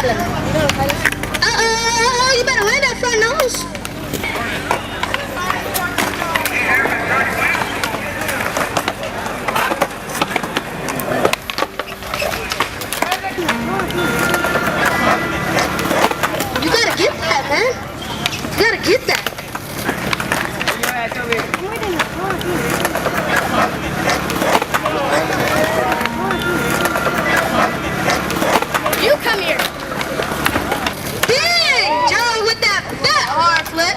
Tyler. You better land that front nose. You gotta get that, man. You gotta get that. You come here. Dang, Joe with that hard flip.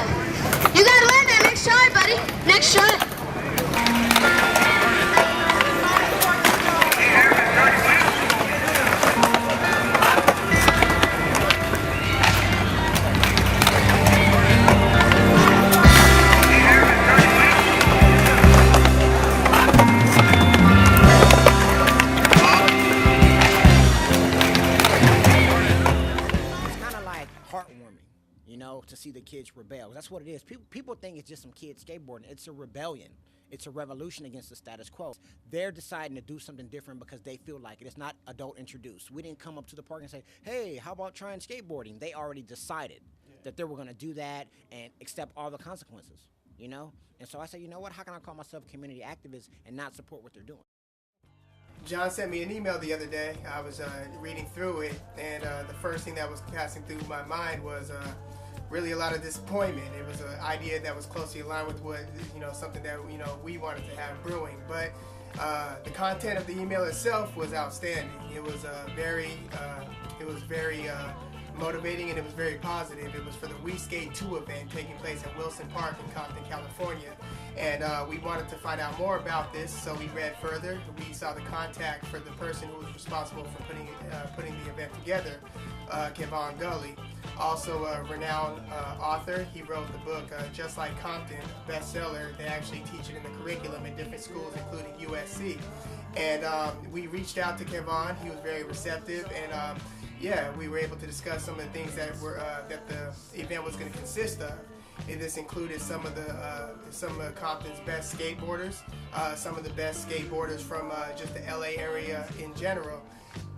You gotta land that next try, buddy. Next try. To see the kids rebel. That's what it is. People think it's just some kids skateboarding. It's a rebellion. It's a revolution against the status quo. They're deciding to do something different because they feel like it. It's not adult introduced. We didn't come up to the park and say, hey, how about trying skateboarding? They already decided that they were going to do that and accept all the consequences, you know? And so I said, you know what? How can I call myself a community activist and not support what they're doing? John sent me an email the other day. I was reading through it, and the first thing that was passing through my mind was really a lot of disappointment. It was an idea that was closely aligned with what, something that, we wanted to have brewing. But the content of the email itself was outstanding. It was very motivating, and it was very positive. It was for the Sk8 2 event taking place at Wilson Park in Compton, California. And we wanted to find out more about this, so we read further. We saw the contact for the person who was responsible for putting the event together, Kevon Gully. Also a renowned author. He wrote the book Just Like Compton, a bestseller. They actually teach it in the curriculum in different schools, including USC. And we reached out to Kevon. He was very receptive, and we were able to discuss some of the things that the event was going to consist of. And this included some of Compton's best skateboarders, some of the best skateboarders from just the LA area in general.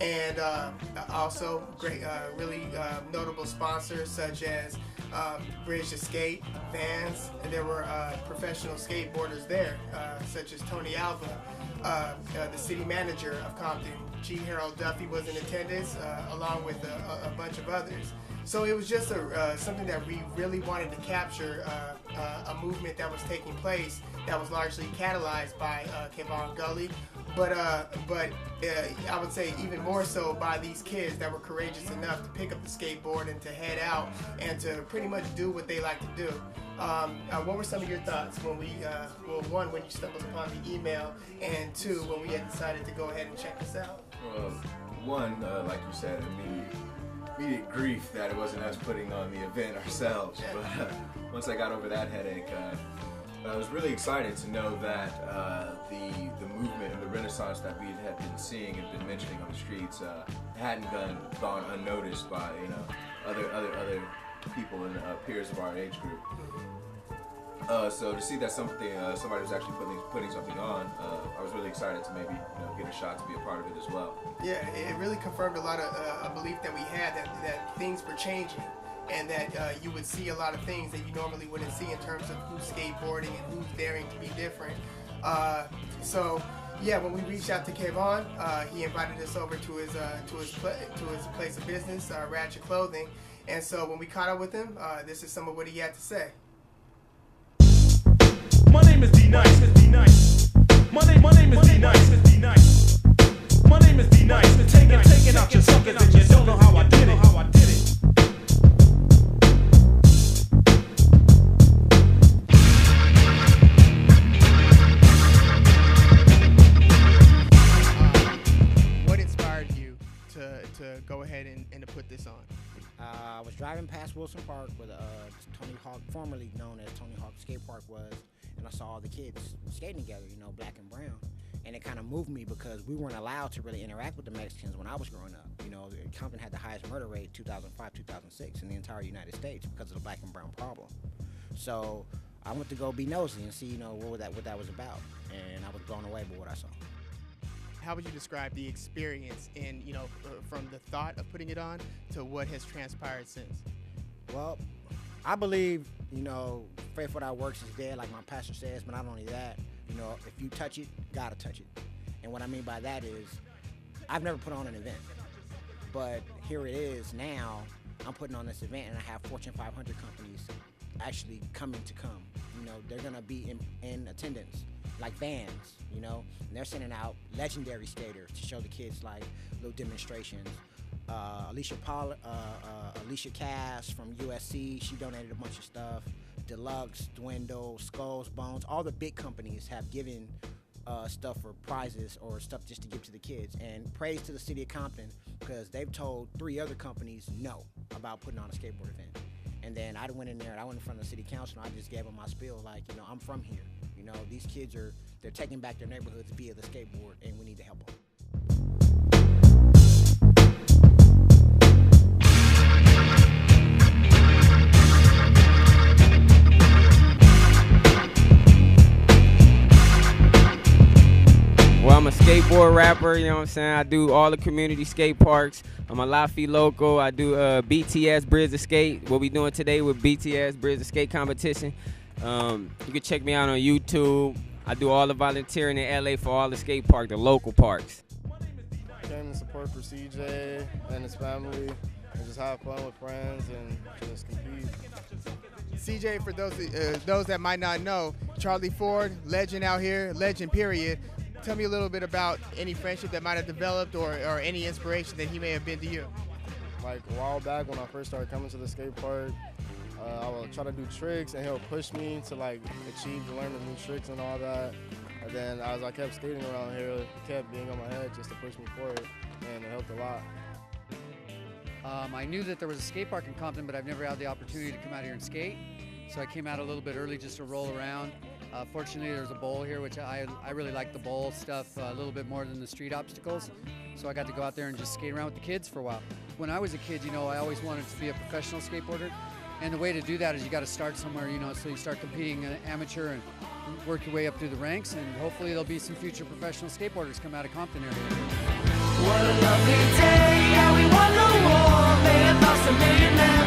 And also great, really notable sponsors such as Bridge to Skate, Vans, and there were professional skateboarders there, such as Tony Alva, the city manager of Compton, G. Harold Duffy was in attendance, along with a bunch of others. So it was just something that we really wanted to capture, a movement that was taking place that was largely catalyzed by Kevon Gully, but I would say even more so by these kids that were courageous enough to pick up the skateboard and to head out and to pretty much do what they like to do. What were some of your thoughts when one, when you stumbled upon the email, and two, when we had decided to go ahead and check this out? Well, one, like you said, immediate grief that it wasn't us putting on the event ourselves. Yeah. But once I got over that headache, I was really excited to know that the movement and the renaissance that we had been seeing and been mentioning on the streets hadn't gone unnoticed by other people and peers of our age group. So to see that somebody was actually putting something on, I was really excited to maybe get a shot to be a part of it as well. Yeah, it really confirmed a lot of a belief that we had that things were changing, and that you would see a lot of things that you normally wouldn't see in terms of who's skateboarding and who's daring to be different. So yeah, when we reached out to Kevon, he invited us over to his place of business, Ratchet Clothing, and so when we caught up with him, this is some of what he had to say. My name is D-Nice. My name is D-Nice. My name is D-Nice. Taking out your suckers and you don't know how I did it. What inspired you to go ahead and to put this on? I was driving past Wilson Park where Tony Hawk, formerly known as Tony Hawk Skate Park, was, and I saw all the kids skating together, black and brown. And it kind of moved me because we weren't allowed to really interact with the Mexicans when I was growing up. Compton had the highest murder rate 2005, 2006 in the entire United States because of the black and brown problem. So I went to go be nosy and see, what that was about. And I was blown away by what I saw. How would you describe the experience in, from the thought of putting it on to what has transpired since? Well, I believe, faith without works is dead, like my pastor says, but not only that, if you touch it, gotta touch it. And what I mean by that is, I've never put on an event, but here it is now, I'm putting on this event and I have Fortune 500 companies actually coming to come. They're gonna be in attendance, like bands, and they're sending out legendary skaters to show the kids like little demonstrations. Alicia Cass from USC, she donated a bunch of stuff. Deluxe, Dwindle, Skulls, Bones, all the big companies have given stuff for prizes or stuff just to give to the kids. And praise to the city of Compton, because they've told 3 other companies no about putting on a skateboard event. And then I went in there and I went in front of the city council and I just gave them my spiel like, I'm from here. These kids they're taking back their neighborhoods via the skateboard and we need to help them. Well, I'm a skateboard rapper, you know what I'm saying? I do all the community skate parks. I'm a Laffy local. I do BTS Bridge to Skate. What we doing today with BTS Bridge to Skate competition. You can check me out on YouTube. I do all the volunteering in LA for all the skate parks, the local parks. Came to support for CJ and his family and just have fun with friends and just compete. CJ, for those that might not know, Charlie Ford, legend out here, legend period. Tell me a little bit about any friendship that might have developed or any inspiration that he may have been to you. Like a while back when I first started coming to the skate park, I would try to do tricks and he'll push me to achieve to learn the new tricks and all that. And then as I kept skating around here, he kept being on my head just to push me forward, and it helped a lot. I knew that there was a skate park in Compton, but I've never had the opportunity to come out here and skate. So I came out a little bit early just to roll around. Fortunately, there's a bowl here, which I really like the bowl stuff a little bit more than the street obstacles. So I got to go out there and just skate around with the kids for a while. When I was a kid, I always wanted to be a professional skateboarder. And the way to do that is you got to start somewhere, so you start competing amateur and work your way up through the ranks, and hopefully there'll be some future professional skateboarders come out of Compton area. What a lovely day, yeah, we won the war, made $1,000,000 now.